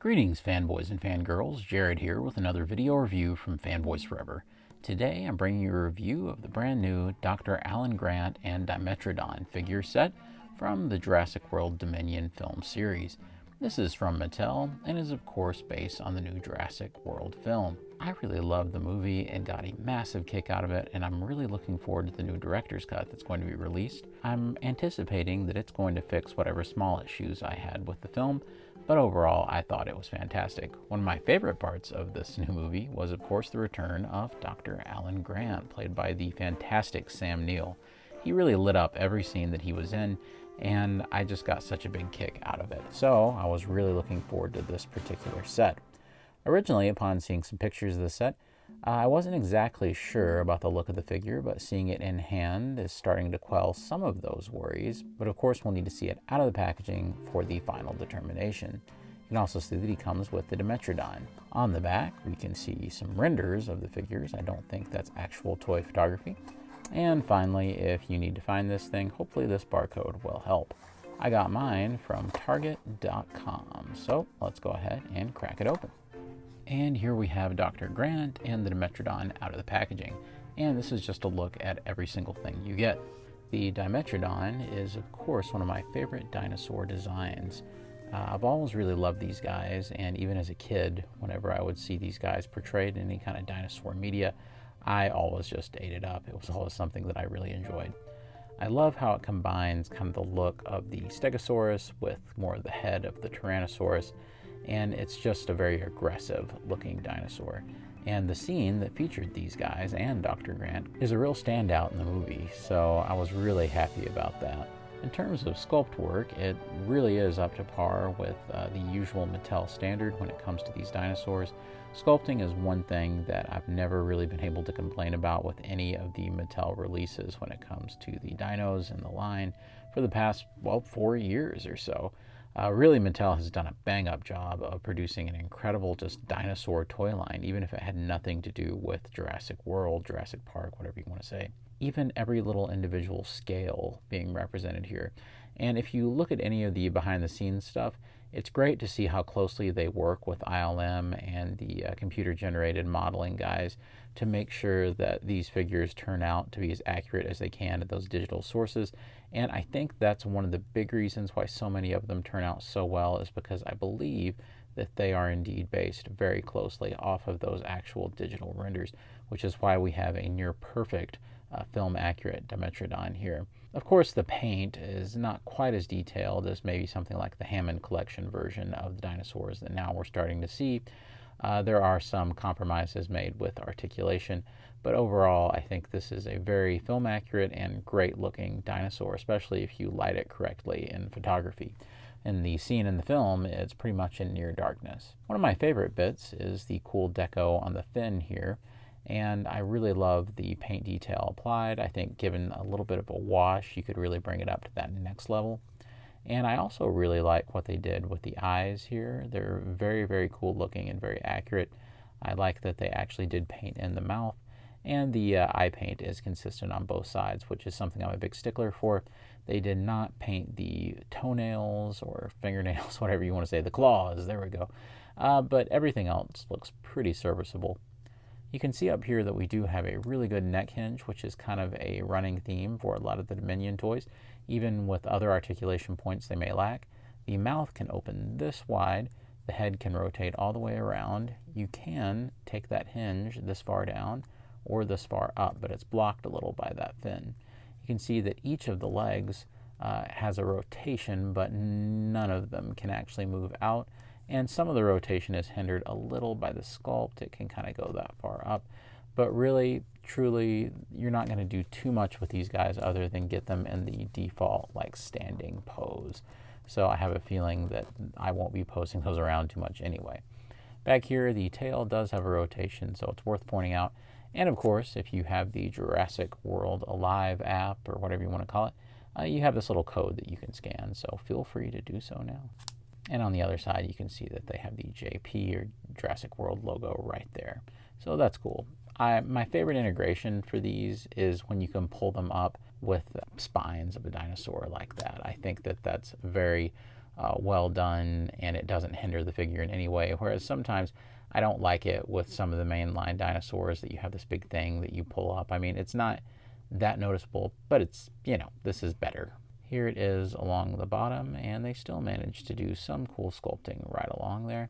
Greetings fanboys and fangirls, Jared here with another video review from Fanboys Forever. Today I'm bringing you a review of the brand new Dr. Alan Grant and Dimetrodon figure set from the Jurassic World Dominion film series. This is from Mattel and is of course based on the new Jurassic World film. I really loved the movie and got a massive kick out of it, and I'm really looking forward to the new director's cut that's going to be released. I'm anticipating that it's going to fix whatever small issues I had with the film, but overall I thought it was fantastic. One of my favorite parts of this new movie was of course the return of Dr. Alan Grant, played by the fantastic Sam Neill. He really lit up every scene that he was in, and I just got such a big kick out of it. So I was really looking forward to this particular set. Originally, upon seeing some pictures of the set, I wasn't exactly sure about the look of the figure, but seeing it in hand is starting to quell some of those worries. But of course, we'll need to see it out of the packaging for the final determination. You can also see that he comes with the Dimetrodon. On the back, we can see some renders of the figures. I don't think that's actual toy photography. And finally, if you need to find this thing, hopefully this barcode will help. I got mine from Target.com, so let's go ahead and crack it open. And here we have Dr. Grant and the Dimetrodon out of the packaging. And this is just a look at every single thing you get. The Dimetrodon is of course one of my favorite dinosaur designs. I've always really loved these guys, and even as a kid, whenever I would see these guys portrayed in any kind of dinosaur media, I always just ate it up. It was always something that I really enjoyed. I love how it combines kind of the look of the Stegosaurus with more of the head of the Tyrannosaurus, and it's just a very aggressive looking dinosaur. And the scene that featured these guys and Dr. Grant is a real standout in the movie, so I was really happy about that. In terms of sculpt work, it really is up to par with the usual Mattel standard when it comes to these dinosaurs. Sculpting is one thing that I've never really been able to complain about with any of the Mattel releases when it comes to the dinos in the line for the past, 4 years or so. Really, Mattel has done a bang-up job of producing an incredible just dinosaur toy line, even if it had nothing to do with Jurassic World, Jurassic Park, whatever you want to say. Even every little individual scale being represented here. And if you look at any of the behind-the-scenes stuff, it's great to see how closely they work with ILM and the computer-generated modeling guys to make sure that these figures turn out to be as accurate as they can at those digital sources. And I think that's one of the big reasons why so many of them turn out so well, is because I believe that they are indeed based very closely off of those actual digital renders, which is why we have a near perfect film accurate Dimetrodon here. Of course, the paint is not quite as detailed as maybe something like the Hammond Collection version of the dinosaurs that now we're starting to see. There are some compromises made with articulation, but overall I think this is a very film accurate and great looking dinosaur, especially if you light it correctly in photography. In the scene in the film, it's pretty much in near darkness. One of my favorite bits is the cool deco on the fin here, and I really love the paint detail applied. I think given a little bit of a wash, you could really bring it up to that next level. And I also really like what they did with the eyes here. They're very, very cool looking and very accurate. I like that they actually did paint in the mouth, and the eye paint is consistent on both sides, which is something I'm a big stickler for. They did not paint the toenails or fingernails, whatever you want to say, the claws, there we go. But everything else looks pretty serviceable. You can see up here that we do have a really good neck hinge, which is kind of a running theme for a lot of the Dominion toys. Even with other articulation points they may lack, the mouth can open this wide, the head can rotate all the way around. You can take that hinge this far down or this far up, but it's blocked a little by that fin. You can see that each of the legs has a rotation, but none of them can actually move out. And some of the rotation is hindered a little by the sculpt. It can kind of go that far up. But really, truly, you're not going to do too much with these guys other than get them in the default, like, standing pose. So I have a feeling that I won't be posing those around too much anyway. Back here, the tail does have a rotation, so it's worth pointing out. And of course, if you have the Jurassic World Alive app, or whatever you want to call it, you have this little code that you can scan, so feel free to do so now. And on the other side, you can see that they have the JP or Jurassic World logo right there. So that's cool. My favorite integration for these is when you can pull them up with the spines of a dinosaur like that. I think that that's very well done, and it doesn't hinder the figure in any way. Whereas sometimes I don't like it with some of the mainline dinosaurs that you have this big thing that you pull up. I mean, it's not that noticeable, but it's, this is better. Here it is along the bottom, and they still managed to do some cool sculpting right along there.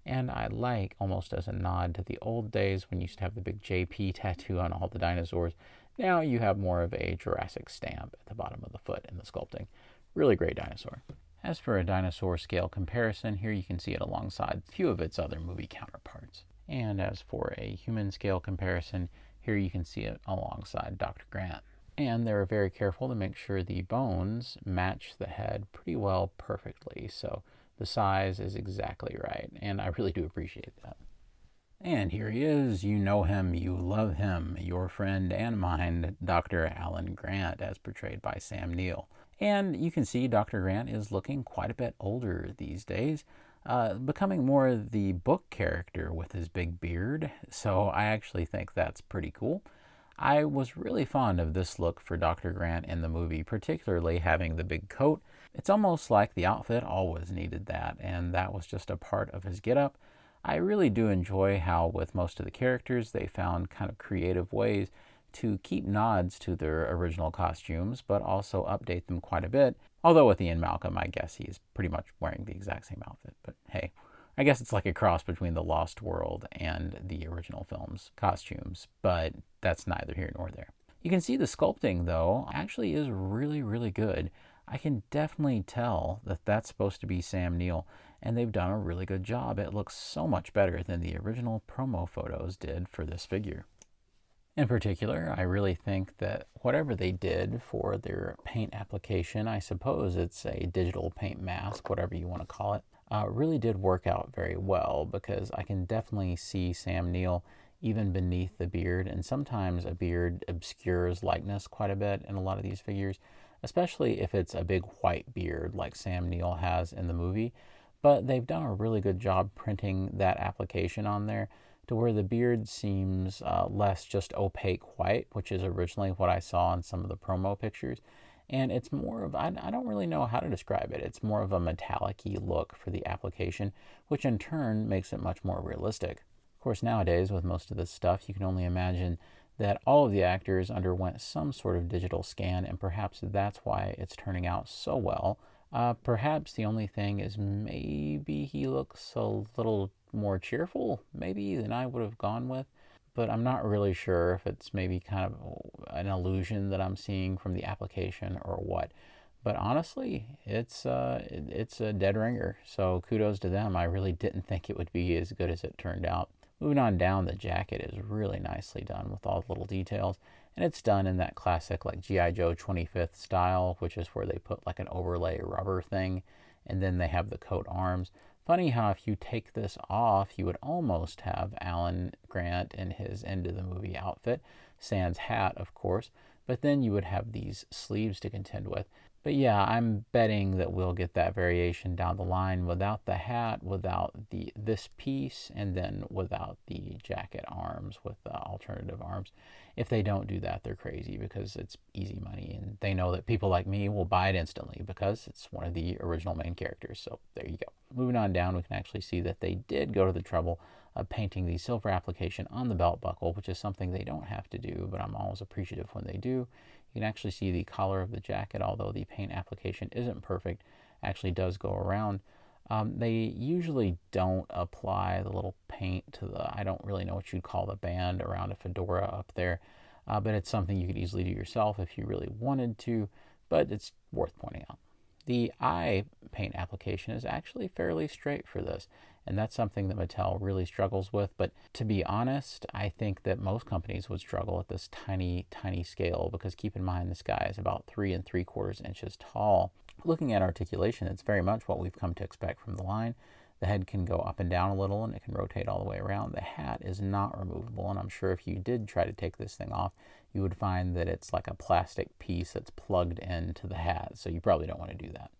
And I like, almost as a nod to the old days when you used to have the big JP tattoo on all the dinosaurs, now you have more of a Jurassic stamp at the bottom of the foot in the sculpting. Really great dinosaur. As for a dinosaur scale comparison, here you can see it alongside a few of its other movie counterparts. And as for a human scale comparison, here you can see it alongside Dr. Grant. And they were very careful to make sure the bones match the head pretty well perfectly, so the size is exactly right, and I really do appreciate that. And here he is. You know him, you love him, your friend and mine, Dr. Alan Grant, as portrayed by Sam Neill. And you can see Dr. Grant is looking quite a bit older these days, becoming more the book character with his big beard, so I actually think that's pretty cool. I was really fond of this look for Dr. Grant in the movie, particularly having the big coat. It's almost like the outfit always needed that, and that was just a part of his getup. I really do enjoy how with most of the characters they found kind of creative ways to keep nods to their original costumes, but also update them quite a bit. Although with Ian Malcolm, I guess he's pretty much wearing the exact same outfit, but hey. I guess it's like a cross between the Lost World and the original film's costumes, but that's neither here nor there. You can see the sculpting, though, actually is really, really good. I can definitely tell that that's supposed to be Sam Neill, and they've done a really good job. It looks so much better than the original promo photos did for this figure. In particular, I really think that whatever they did for their paint application, I suppose it's a digital paint mask, whatever you want to call it, really did work out very well, because I can definitely see Sam Neill even beneath the beard, and sometimes a beard obscures likeness quite a bit in a lot of these figures, especially if it's a big white beard like Sam Neill has in the movie. But they've done a really good job printing that application on there to where the beard seems less just opaque white, which is originally what I saw in some of the promo pictures. And it's more of, I don't really know how to describe it. It's more of a metallic-y look for the application, which in turn makes it much more realistic. Of course, nowadays, with most of this stuff, you can only imagine that all of the actors underwent some sort of digital scan, and perhaps that's why it's turning out so well. Perhaps the only thing is maybe he looks a little more cheerful, maybe, than I would have gone with. But I'm not really sure if it's maybe kind of an illusion that I'm seeing from the application or what. But honestly, it's a dead ringer, so kudos to them. I really didn't think it would be as good as it turned out. Moving on down, the jacket is really nicely done with all the little details, and it's done in that classic like G.I. Joe 25th style, which is where they put like an overlay rubber thing, and then they have the coat arms. Funny how if you take this off, you would almost have Alan Grant in his end of the movie outfit, sans hat, of course, but then you would have these sleeves to contend with. But yeah, I'm betting that we'll get that variation down the line without the hat, without this piece, and then without the jacket arms with the alternative arms. If they don't do that, they're crazy, because it's easy money, and they know that people like me will buy it instantly because it's one of the original main characters. So there you go. Moving on down, we can actually see that they did go to the trouble of painting the silver application on the belt buckle, which is something they don't have to do, but I'm always appreciative when they do. You can actually see the collar of the jacket, although the paint application isn't perfect, actually does go around. They usually don't apply the little paint to I don't really know what you'd call the band around a fedora up there, but it's something you could easily do yourself if you really wanted to, but it's worth pointing out. The eye paint application is actually fairly straight for this, and that's something that Mattel really struggles with. But to be honest, I think that most companies would struggle at this tiny, tiny scale, because keep in mind this guy is about 3 3/4 inches tall. Looking at articulation, it's very much what we've come to expect from the line. The head can go up and down a little, and it can rotate all the way around. The hat is not removable, and I'm sure if you did try to take this thing off, you would find that it's like a plastic piece that's plugged into the hat, so you probably don't want to do that.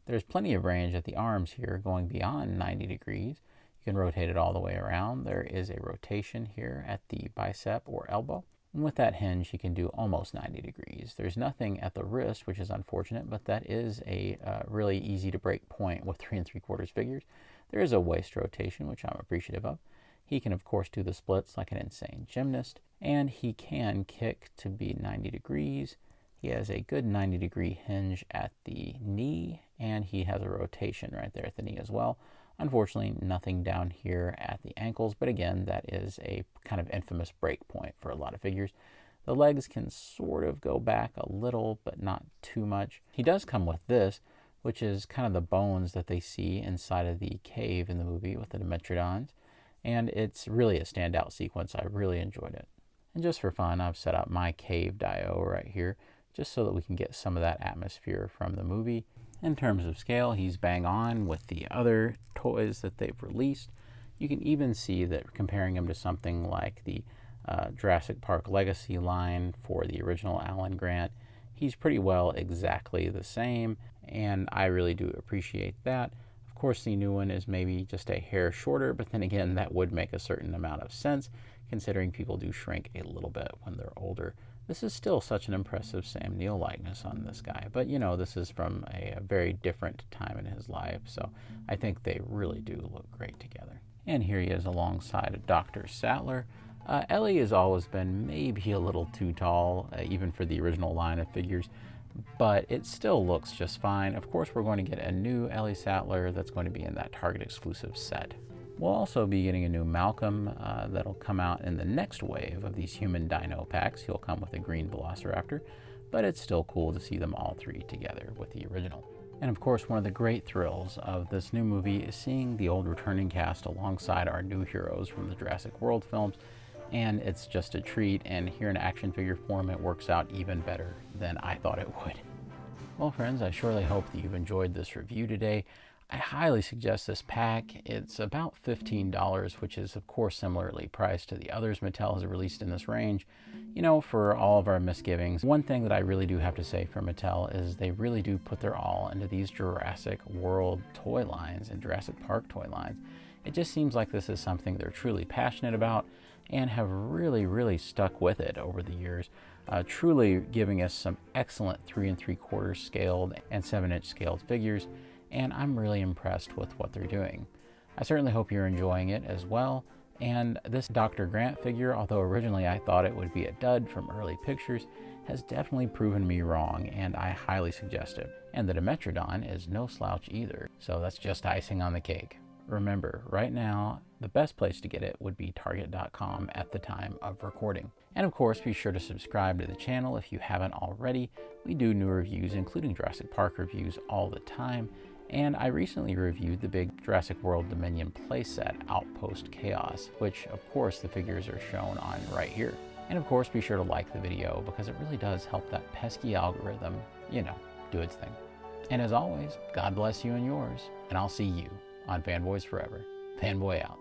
There's plenty of range at the arms here, going beyond 90 degrees. You can rotate it all the way around. There is a rotation here at the bicep or elbow. And with that hinge, he can do almost 90 degrees. There's nothing at the wrist, which is unfortunate, but that is a really easy to break point with 3 3/4 figures. There is a waist rotation, which I'm appreciative of. He can, of course, do the splits like an insane gymnast, and he can kick to be 90 degrees. He has a good 90-degree hinge at the knee, and he has a rotation right there at the knee as well. Unfortunately, nothing down here at the ankles, but again, that is a kind of infamous break point for a lot of figures. The legs can sort of go back a little, but not too much. He does come with this, which is kind of the bones that they see inside of the cave in the movie with the Dimetrodons, and it's really a standout sequence. I really enjoyed it. And just for fun, I've set up my cave Dio right here, just so that we can get some of that atmosphere from the movie. In terms of scale, he's bang on with the other toys that they've released. You can even see that comparing him to something like the Jurassic Park Legacy line for the original Alan Grant, he's pretty well exactly the same, and I really do appreciate that. Of course, the new one is maybe just a hair shorter, but then again, that would make a certain amount of sense, considering people do shrink a little bit when they're older. This is still such an impressive Sam Neill likeness on this guy, but you know, this is from a very different time in his life, so I think they really do look great together. And here he is alongside Dr. Sattler. Ellie has always been maybe a little too tall, even for the original line of figures, but it still looks just fine. Of course, we're going to get a new Ellie Sattler that's going to be in that Target exclusive set. We'll also be getting a new Malcolm that'll come out in the next wave of these human dino packs. He'll come with a green Velociraptor, but it's still cool to see them all three together with the original. And of course, one of the great thrills of this new movie is seeing the old returning cast alongside our new heroes from the Jurassic World films, and it's just a treat, and here in action figure form, it works out even better than I thought it would. Well, friends, I surely hope that you've enjoyed this review today. I highly suggest this pack. It's about $15, which is of course similarly priced to the others Mattel has released in this range. You know, for all of our misgivings, one thing that I really do have to say for Mattel is they really do put their all into these Jurassic World toy lines and Jurassic Park toy lines. It just seems like this is something they're truly passionate about and have really stuck with it over the years, truly giving us some excellent 3 3/4 scaled and 7-inch scaled figures. And I'm really impressed with what they're doing. I certainly hope you're enjoying it as well. And this Dr. Grant figure, although originally I thought it would be a dud from early pictures, has definitely proven me wrong, and I highly suggest it. And the Dimetrodon is no slouch either, so that's just icing on the cake. Remember, right now, the best place to get it would be Target.com at the time of recording. And of course, be sure to subscribe to the channel if you haven't already. We do new reviews, including Jurassic Park reviews, all the time. And I recently reviewed the big Jurassic World Dominion playset, Outpost Chaos, which of course the figures are shown on right here. And of course, be sure to like the video because it really does help that pesky algorithm, you know, do its thing. And as always, God bless you and yours, and I'll see you on Fanboys Forever. Fanboy out.